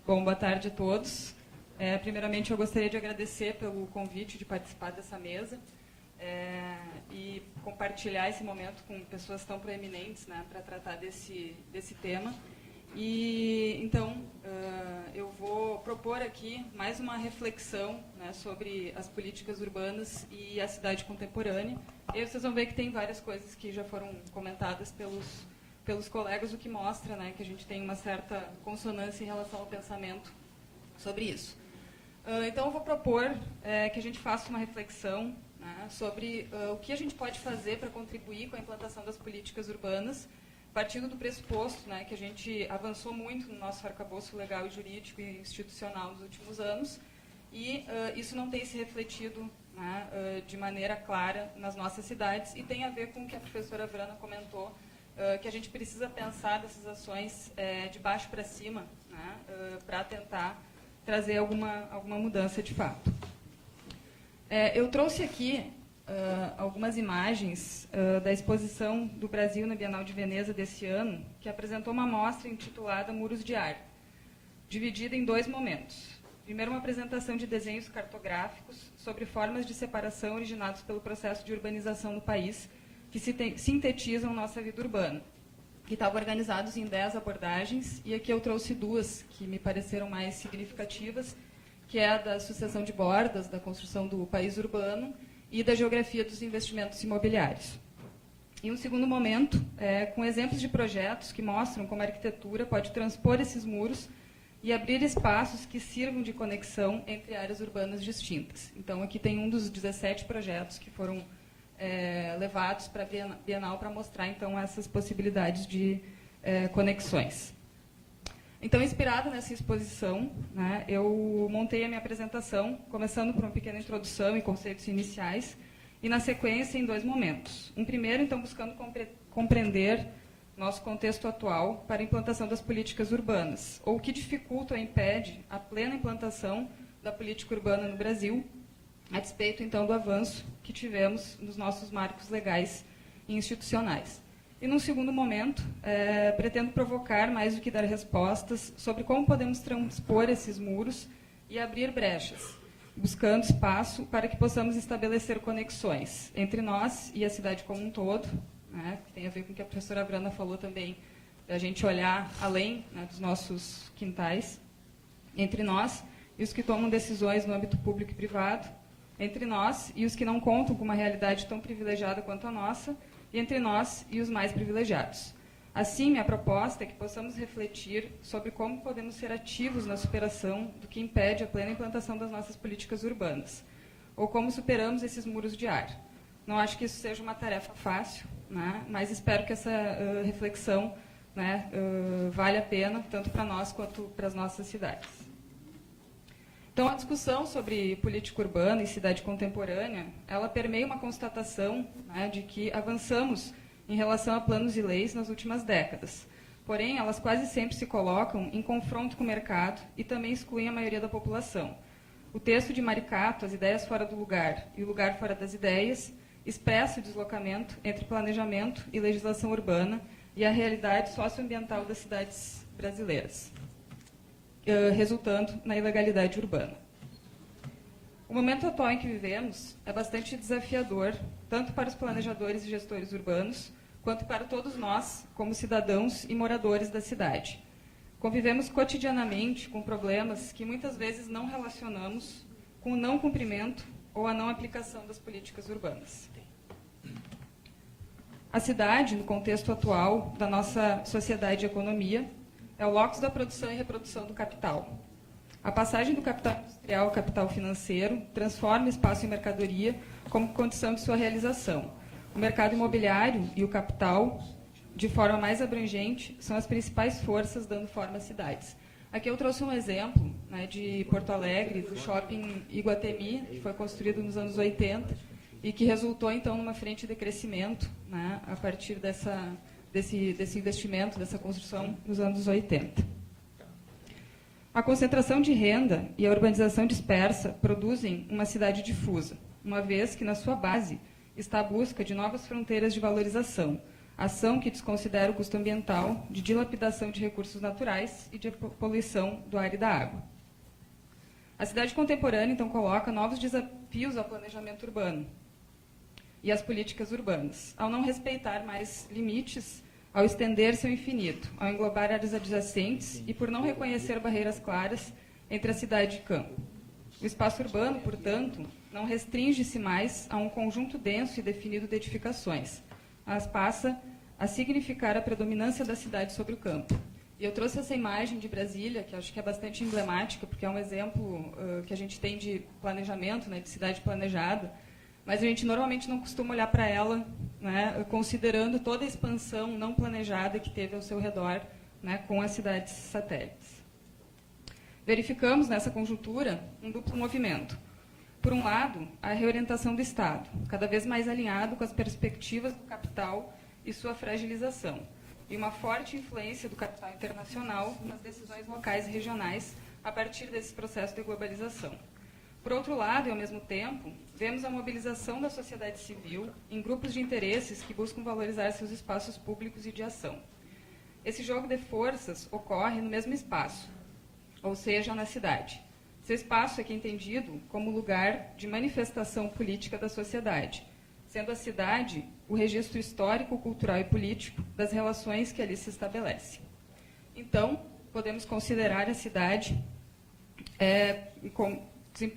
Bom, boa tarde a todos. Primeiramente, eu gostaria de agradecer pelo convite de participar dessa mesa e compartilhar esse momento com pessoas tão proeminentes, né, para tratar desse tema. E, então, eu vou propor aqui mais uma reflexão, né, sobre as políticas urbanas e a cidade contemporânea. E aí vocês vão ver que tem várias coisas que já foram comentadas pelos colegas, o que mostra, né, que a gente tem uma certa consonância em relação ao pensamento sobre isso. Então, eu vou propor que a gente faça uma reflexão, né, sobre o que a gente pode fazer para contribuir com a implantação das políticas urbanas, partindo do pressuposto, né, que a gente avançou muito no nosso arcabouço legal e jurídico e institucional nos últimos anos, e isso não tem se refletido, né, de maneira clara nas nossas cidades, e tem a ver com o que a professora Vrana comentou, que a gente precisa pensar dessas ações de baixo para cima, né, para tentar trazer alguma mudança de fato. Eu trouxe aqui algumas imagens da exposição do Brasil na Bienal de Veneza desse ano, que apresentou uma mostra intitulada Muros de Ar, dividida em 2 momentos. Primeiro, uma apresentação de desenhos cartográficos sobre formas de separação originados pelo processo de urbanização no país, que sintetizam nossa vida urbana, que estavam organizados em 10 abordagens, e aqui eu trouxe 2 que me pareceram mais significativas, que é a da sucessão de bordas, da construção do país urbano, e da geografia dos investimentos imobiliários. Em um segundo momento, com exemplos de projetos que mostram como a arquitetura pode transpor esses muros e abrir espaços que sirvam de conexão entre áreas urbanas distintas. Então, aqui tem um dos 17 projetos que foram levados para a Bienal para mostrar, então, essas possibilidades de conexões. Então, inspirado nessa exposição, né, eu montei a minha apresentação, começando por uma pequena introdução e conceitos iniciais, e, na sequência, em 2 momentos. Um primeiro, então, buscando compreender nosso contexto atual para a implantação das políticas urbanas, ou o que dificulta ou impede a plena implantação da política urbana no Brasil, a despeito, então, do avanço que tivemos nos nossos marcos legais e institucionais. E, num segundo momento, pretendo provocar, mais do que dar respostas, sobre como podemos transpor esses muros e abrir brechas, buscando espaço para que possamos estabelecer conexões entre nós e a cidade como um todo, né, que tem a ver com o que a professora Vrana falou também, da gente olhar além, né, dos nossos quintais, entre nós e os que tomam decisões no âmbito público e privado, entre nós e os que não contam com uma realidade tão privilegiada quanto a nossa, e entre nós e os mais privilegiados. Assim, minha proposta é que possamos refletir sobre como podemos ser ativos na superação do que impede a plena implantação das nossas políticas urbanas, ou como superamos esses muros de ar. Não acho que isso seja uma tarefa fácil, né, mas espero que essa reflexão, né, vale a pena, tanto para nós quanto para as nossas cidades. Então, a discussão sobre política urbana e cidade contemporânea, ela permeia uma constatação, né, de que avançamos em relação a planos e leis nas últimas décadas. Porém, elas quase sempre se colocam em confronto com o mercado e também excluem a maioria da população. O texto de Maricato, As Ideias Fora do Lugar e o Lugar Fora das Ideias, expressa o deslocamento entre planejamento e legislação urbana e a realidade socioambiental das cidades brasileiras, resultando na ilegalidade urbana. O momento atual em que vivemos é bastante desafiador, tanto para os planejadores e gestores urbanos, quanto para todos nós, como cidadãos e moradores da cidade. Convivemos cotidianamente com problemas que muitas vezes não relacionamos com o não cumprimento ou a não aplicação das políticas urbanas. A cidade, no contexto atual da nossa sociedade e economia, é o locus da produção e reprodução do capital. A passagem do capital industrial ao capital financeiro transforma espaço em mercadoria como condição de sua realização. O mercado imobiliário e o capital, de forma mais abrangente, são as principais forças dando forma às cidades. Aqui eu trouxe um exemplo, né, de Porto Alegre, do shopping Iguatemi, que foi construído nos anos 80 e que resultou, então, numa frente de crescimento, né, a partir desse investimento, dessa construção nos anos 80. A concentração de renda e a urbanização dispersa produzem uma cidade difusa, uma vez que, na sua base, está a busca de novas fronteiras de valorização, ação que desconsidera o custo ambiental, de dilapidação de recursos naturais e de poluição do ar e da água. A cidade contemporânea, então, coloca novos desafios ao planejamento urbano e às políticas urbanas, ao não respeitar mais limites, ao estender-se ao infinito, ao englobar áreas adjacentes e por não reconhecer barreiras claras entre a cidade e campo. O espaço urbano, portanto, não restringe-se mais a um conjunto denso e definido de edificações, mas passa a significar a predominância da cidade sobre o campo. E eu trouxe essa imagem de Brasília, que acho que é bastante emblemática, porque é um exemplo que a gente tem de planejamento, né, de cidade planejada, mas a gente normalmente não costuma olhar para ela, né, considerando toda a expansão não planejada que teve ao seu redor, né, com as cidades satélites. Verificamos nessa conjuntura um duplo movimento. Por um lado, a reorientação do Estado, cada vez mais alinhado com as perspectivas do capital e sua fragilização, e uma forte influência do capital internacional nas decisões locais e regionais a partir desse processo de globalização. Por outro lado, e ao mesmo tempo, vemos a mobilização da sociedade civil em grupos de interesses que buscam valorizar seus espaços públicos e de ação. Esse jogo de forças ocorre no mesmo espaço, ou seja, na cidade. Seu espaço é que é entendido como lugar de manifestação política da sociedade, sendo a cidade o registro histórico, cultural e político das relações que ali se estabelecem. Então, podemos considerar a cidade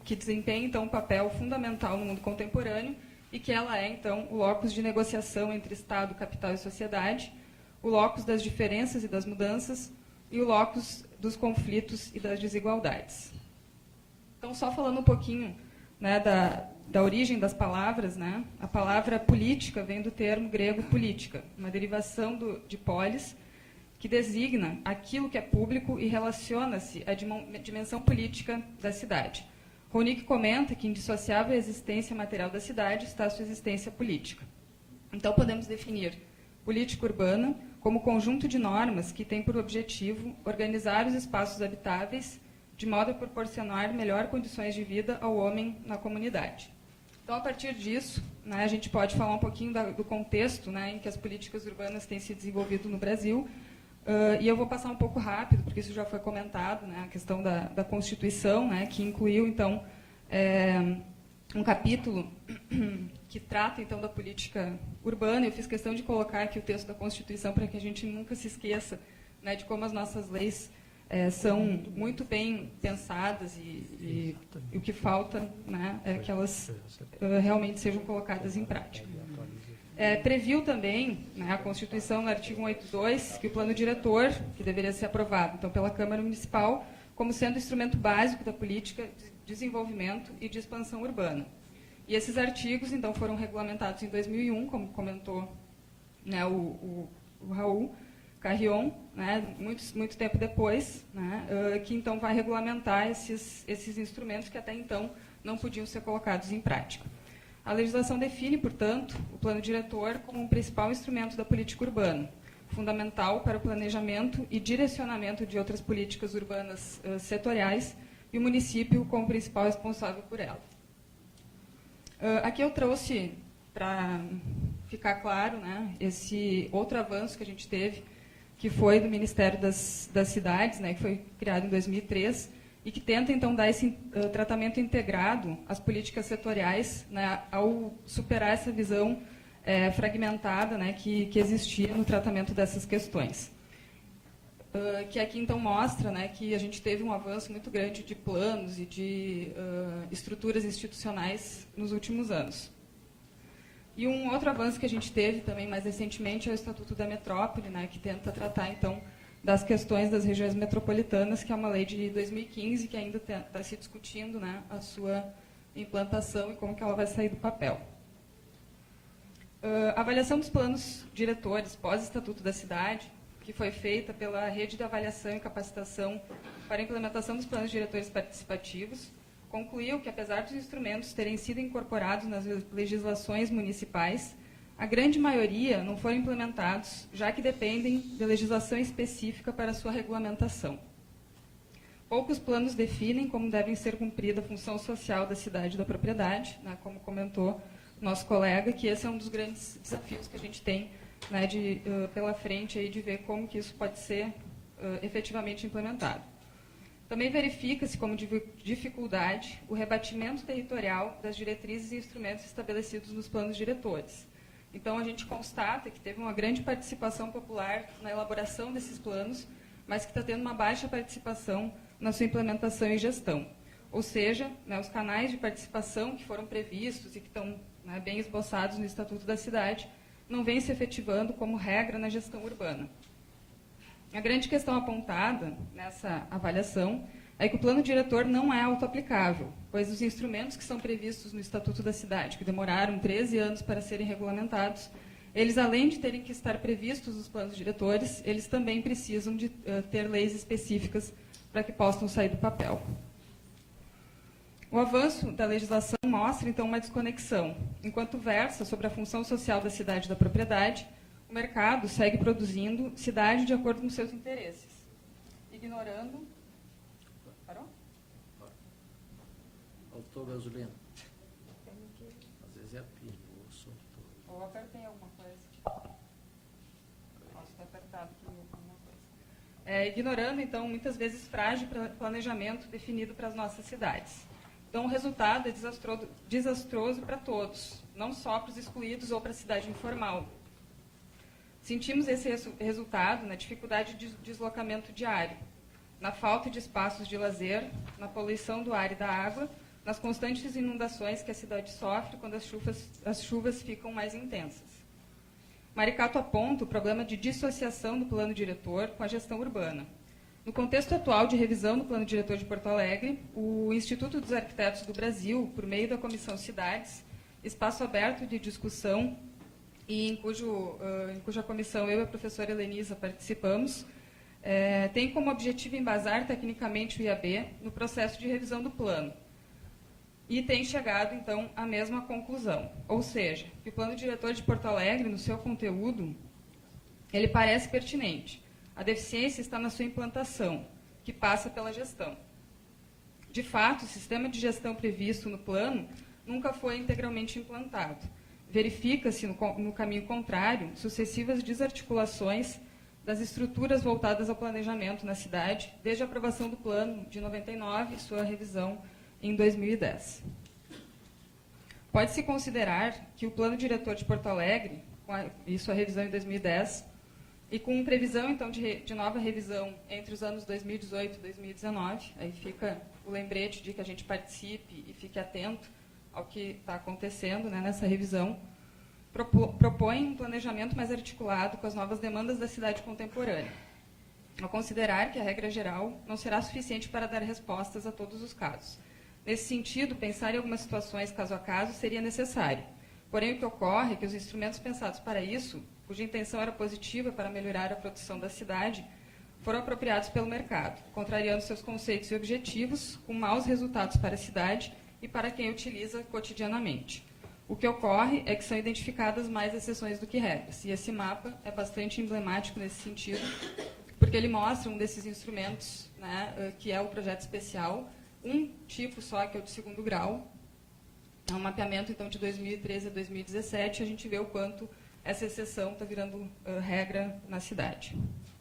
que desempenha, então, um papel fundamental no mundo contemporâneo e que ela é, então, o locus de negociação entre Estado, capital e sociedade, o locus das diferenças e das mudanças e o locus dos conflitos e das desigualdades. Então, só falando um pouquinho, né, da origem das palavras, né, a palavra política vem do termo grego política, uma derivação de polis, que designa aquilo que é público e relaciona-se à dimensão política da cidade. Ronick comenta que indissociável à existência material da cidade está a sua existência política. Então, podemos definir política urbana como conjunto de normas que tem por objetivo organizar os espaços habitáveis de modo a proporcionar melhor condições de vida ao homem na comunidade. Então, a partir disso, né, a gente pode falar um pouquinho do contexto, né, em que as políticas urbanas têm se desenvolvido no Brasil, e eu vou passar um pouco rápido, porque isso já foi comentado, né, a questão da Constituição, né, que incluiu, então, um capítulo que trata, então, da política urbana. Eu fiz questão de colocar aqui o texto da Constituição para que a gente nunca se esqueça, né, de como as nossas leis são muito bem pensadas e o que falta, né, é que elas realmente sejam colocadas em prática. Previu também, né, a Constituição, no artigo 182, que o plano diretor, que deveria ser aprovado então, pela Câmara Municipal, como sendo o instrumento básico da política de desenvolvimento e de expansão urbana. E esses artigos, então, foram regulamentados em 2001, como comentou, né, o Raul Carrion, né, muito tempo depois, né, que então vai regulamentar esses instrumentos que até então não podiam ser colocados em prática. A legislação define, portanto, o plano diretor como um principal instrumento da política urbana, fundamental para o planejamento e direcionamento de outras políticas urbanas setoriais e o município como principal responsável por ela. Aqui eu trouxe, para ficar claro, né, esse outro avanço que a gente teve, que foi do Ministério das Cidades, né, que foi criado em 2003, e que tenta, então, dar esse tratamento integrado às políticas setoriais, né, ao superar essa visão fragmentada, né, que existia no tratamento dessas questões. Que aqui, então, mostra, né, que a gente teve um avanço muito grande de planos e de estruturas institucionais nos últimos anos. E um outro avanço que a gente teve também mais recentemente é o Estatuto da Metrópole, né, que tenta tratar, então, das questões das regiões metropolitanas, que é uma lei de 2015 que ainda está se discutindo, né, a sua implantação e como que ela vai sair do papel. A avaliação dos planos diretores pós-Estatuto da Cidade, que foi feita pela Rede de Avaliação e Capacitação para a Implementação dos Planos Diretores Participativos, concluiu que, apesar dos instrumentos terem sido incorporados nas legislações municipais, a grande maioria não foram implementados, já que dependem de legislação específica para sua regulamentação. Poucos planos definem como devem ser cumprida a função social da cidade e da propriedade, né, como comentou nosso colega, que esse é um dos grandes desafios que a gente tem né, pela frente aí de ver como que isso pode ser efetivamente implementado. Também verifica-se como dificuldade o rebatimento territorial das diretrizes e instrumentos estabelecidos nos planos diretores. Então, a gente constata que teve uma grande participação popular na elaboração desses planos, mas que está tendo uma baixa participação na sua implementação e gestão. Ou seja, né, os canais de participação que foram previstos e que estão, né, bem esboçados no Estatuto da Cidade, não vêm se efetivando como regra na gestão urbana. A grande questão apontada nessa avaliação é que o plano diretor não é autoaplicável, pois os instrumentos que são previstos no Estatuto da Cidade, que demoraram 13 anos para serem regulamentados, eles, além de terem que estar previstos nos planos diretores, eles também precisam de ter leis específicas para que possam sair do papel. O avanço da legislação mostra, então, uma desconexão. Enquanto versa sobre a função social da cidade e da propriedade, o mercado segue produzindo cidade de acordo com seus interesses, ignorando... Parou? Faltou gasolina. Às vezes é a pilha, o som. Ou apertei alguma coisa. Nossa, está apertado aqui alguma coisa. Ignorando, então, muitas vezes frágil planejamento definido para as nossas cidades. Então, o resultado é desastroso para todos, não só para os excluídos ou para a cidade informal. Sentimos esse resultado na dificuldade de deslocamento diário, na falta de espaços de lazer, na poluição do ar e da água, nas constantes inundações que a cidade sofre quando as chuvas ficam mais intensas. Maricato aponta o problema de dissociação do plano diretor com a gestão urbana. No contexto atual de revisão do Plano Diretor de Porto Alegre, o Instituto dos Arquitetos do Brasil, por meio da Comissão Cidades, espaço aberto de discussão, e em cuja comissão eu e a professora Helenisa participamos, tem como objetivo embasar tecnicamente o IAB no processo de revisão do plano. E tem chegado, então, à mesma conclusão. Ou seja, que o Plano Diretor de Porto Alegre, no seu conteúdo, ele parece pertinente. A deficiência está na sua implantação, que passa pela gestão. De fato, o sistema de gestão previsto no plano nunca foi integralmente implantado. Verifica-se, no caminho contrário, sucessivas desarticulações das estruturas voltadas ao planejamento na cidade, desde a aprovação do plano de 99 e sua revisão em 2010. Pode-se considerar que o Plano Diretor de Porto Alegre, e sua revisão em 2010, e com previsão, então, de nova revisão entre os anos 2018 e 2019, aí fica o lembrete de que a gente participe e fique atento ao que está acontecendo, né, nessa revisão, propõe um planejamento mais articulado com as novas demandas da cidade contemporânea, ao considerar que a regra geral não será suficiente para dar respostas a todos os casos. Nesse sentido, pensar em algumas situações caso a caso seria necessário. Porém, o que ocorre é que os instrumentos pensados para isso, cuja intenção era positiva para melhorar a produção da cidade, foram apropriados pelo mercado, contrariando seus conceitos e objetivos, com maus resultados para a cidade e para quem utiliza cotidianamente. O que ocorre é que são identificadas mais exceções do que regras, e esse mapa é bastante emblemático nesse sentido, porque ele mostra um desses instrumentos, né, que é o projeto especial, um tipo só, que é o de segundo grau. É um mapeamento, então, de 2013 a 2017, a gente vê o quanto essa exceção está virando regra na cidade.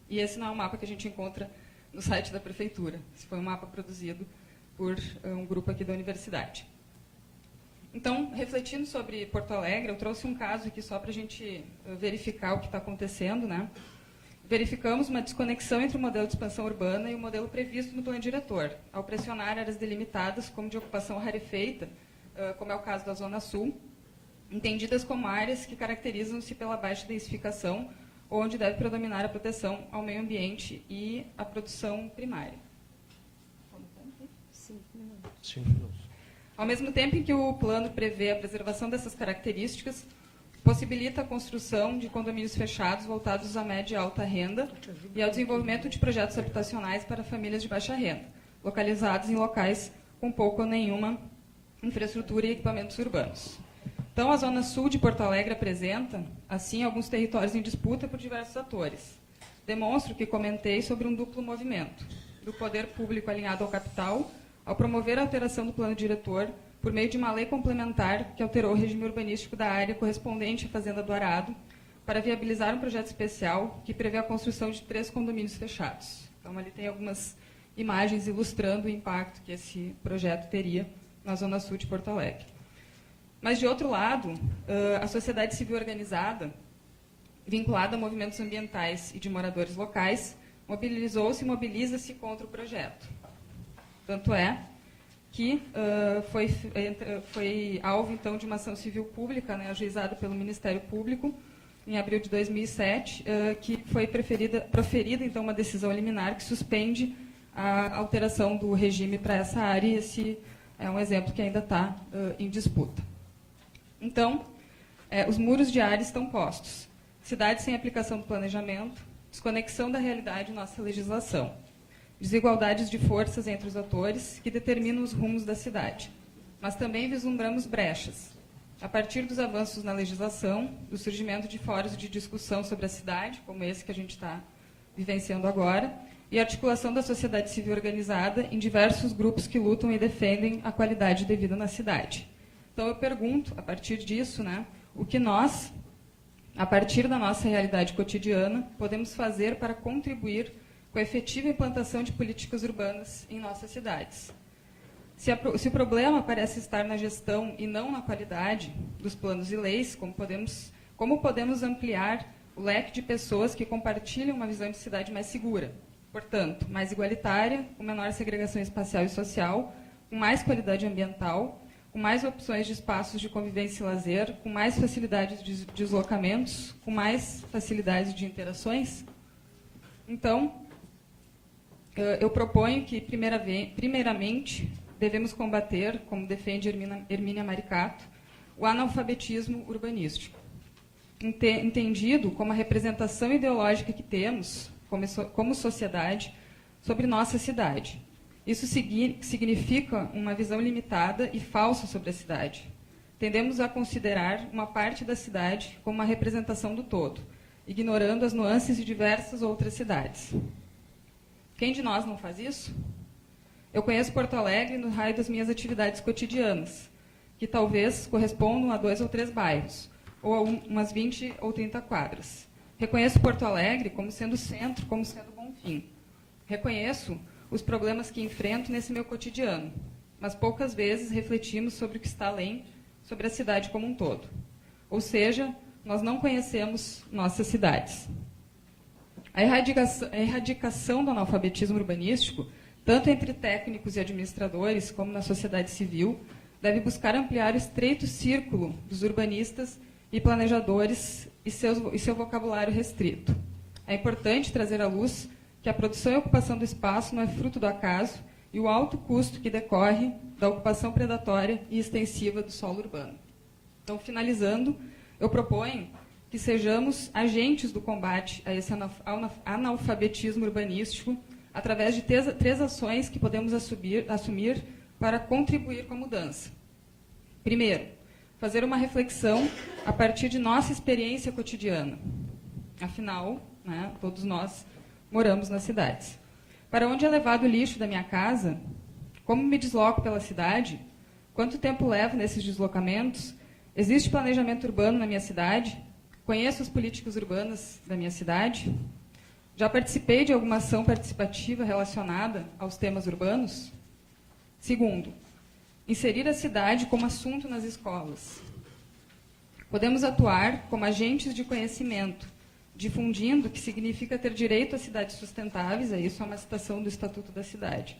E esse não é um mapa que a gente encontra no site da prefeitura. Esse foi um mapa produzido por um grupo aqui da universidade. Então, refletindo sobre Porto Alegre, eu trouxe um caso aqui só para a gente verificar o que está acontecendo, né? Verificamos uma desconexão entre o modelo de expansão urbana e o modelo previsto no plano diretor, ao pressionar áreas delimitadas como de ocupação rarefeita, como é o caso da Zona Sul, entendidas como áreas que caracterizam-se pela baixa densificação, onde deve predominar a proteção ao meio ambiente e a produção primária. 5 minutos. 5 minutos. Ao mesmo tempo em que o plano prevê a preservação dessas características, possibilita a construção de condomínios fechados voltados à média e alta renda e ao desenvolvimento de projetos habitacionais para famílias de baixa renda, localizados em locais com pouca ou nenhuma infraestrutura e equipamentos urbanos. Então, a Zona Sul de Porto Alegre apresenta, assim, alguns territórios em disputa por diversos atores. Demonstro que comentei sobre um duplo movimento, do poder público alinhado ao capital, ao promover a alteração do plano diretor por meio de uma lei complementar que alterou o regime urbanístico da área correspondente à Fazenda do Arado, para viabilizar um projeto especial que prevê a construção de 3 condomínios fechados. Então, ali tem algumas imagens ilustrando o impacto que esse projeto teria na Zona Sul de Porto Alegre. Mas, de outro lado, a sociedade civil organizada, vinculada a movimentos ambientais e de moradores locais, mobilizou-se e mobiliza-se contra o projeto. Tanto é que foi alvo, então, de uma ação civil pública, né, ajuizada pelo Ministério Público, em abril de 2007, que foi proferida, então, uma decisão liminar que suspende a alteração do regime para essa área, e esse é um exemplo que ainda está em disputa. Então, os muros de área estão postos. Cidade sem aplicação do planejamento, desconexão da realidade em nossa legislação, desigualdades de forças entre os atores que determinam os rumos da cidade. Mas também vislumbramos brechas, a partir dos avanços na legislação, do surgimento de fóruns de discussão sobre a cidade, como esse que a gente está vivenciando agora, e a articulação da sociedade civil organizada em diversos grupos que lutam e defendem a qualidade de vida na cidade. Então, eu pergunto, a partir disso, né, o que nós, a partir da nossa realidade cotidiana, podemos fazer para contribuir com a efetiva implantação de políticas urbanas em nossas cidades. Se o problema parece estar na gestão e não na qualidade dos planos e leis, como podemos ampliar o leque de pessoas que compartilham uma visão de cidade mais segura, portanto, mais igualitária, com menor segregação espacial e social, com mais qualidade ambiental, com mais opções de espaços de convivência e lazer, com mais facilidades de deslocamentos, com mais facilidades de interações? Então, eu proponho que, primeiramente, devemos combater, como defende Hermínia Maricato, o analfabetismo urbanístico, entendido como a representação ideológica que temos, como sociedade, sobre nossa cidade. Isso significa uma visão limitada e falsa sobre a cidade. Tendemos a considerar uma parte da cidade como uma representação do todo, ignorando as nuances de diversas outras cidades. Quem de nós não faz isso? Eu conheço Porto Alegre no raio das minhas atividades cotidianas, que talvez correspondam a 2 ou 3 bairros, ou a umas 20 ou 30 quadras. Reconheço Porto Alegre como sendo centro, como sendo Bonfim. Reconheço os problemas que enfrento nesse meu cotidiano, mas poucas vezes refletimos sobre o que está além, sobre a cidade como um todo. Ou seja, nós não conhecemos nossas cidades. A erradicação do analfabetismo urbanístico, tanto entre técnicos e administradores, como na sociedade civil, deve buscar ampliar o estreito círculo dos urbanistas e planejadores e seu vocabulário restrito. É importante trazer à luz que a produção e ocupação do espaço não é fruto do acaso e o alto custo que decorre da ocupação predatória e extensiva do solo urbano. Então, finalizando, eu proponho que sejamos agentes do combate a esse analfabetismo urbanístico através de 3 ações que podemos assumir para contribuir com a mudança. Primeiro, fazer uma reflexão a partir de nossa experiência cotidiana. Afinal, né, todos nós moramos nas cidades. Para onde é levado o lixo da minha casa? Como me desloco pela cidade? Quanto tempo levo nesses deslocamentos? Existe planejamento urbano na minha cidade? Conheço as políticas urbanas da minha cidade? Já participei de alguma ação participativa relacionada aos temas urbanos? Segundo, inserir a cidade como assunto nas escolas. Podemos atuar como agentes de conhecimento, difundindo o que significa ter direito a cidades sustentáveis, isso é uma citação do Estatuto da Cidade.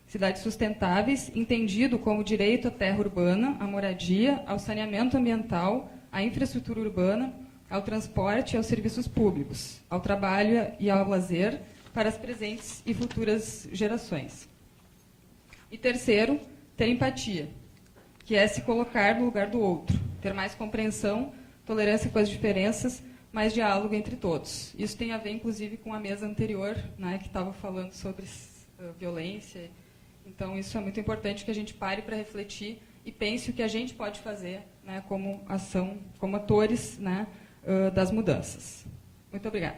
Cidades sustentáveis, entendido como direito à terra urbana, à moradia, ao saneamento ambiental, à infraestrutura urbana, ao transporte e aos serviços públicos, ao trabalho e ao lazer para as presentes e futuras gerações. E terceiro, ter empatia, que é se colocar no lugar do outro, ter mais compreensão, tolerância com as diferenças, mais diálogo entre todos. Isso tem a ver, inclusive, com a mesa anterior, né, que estava falando sobre violência. Então, isso é muito importante que a gente pare para refletir e pense o que a gente pode fazer, né, como ação, como atores, né, das mudanças. Muito obrigada.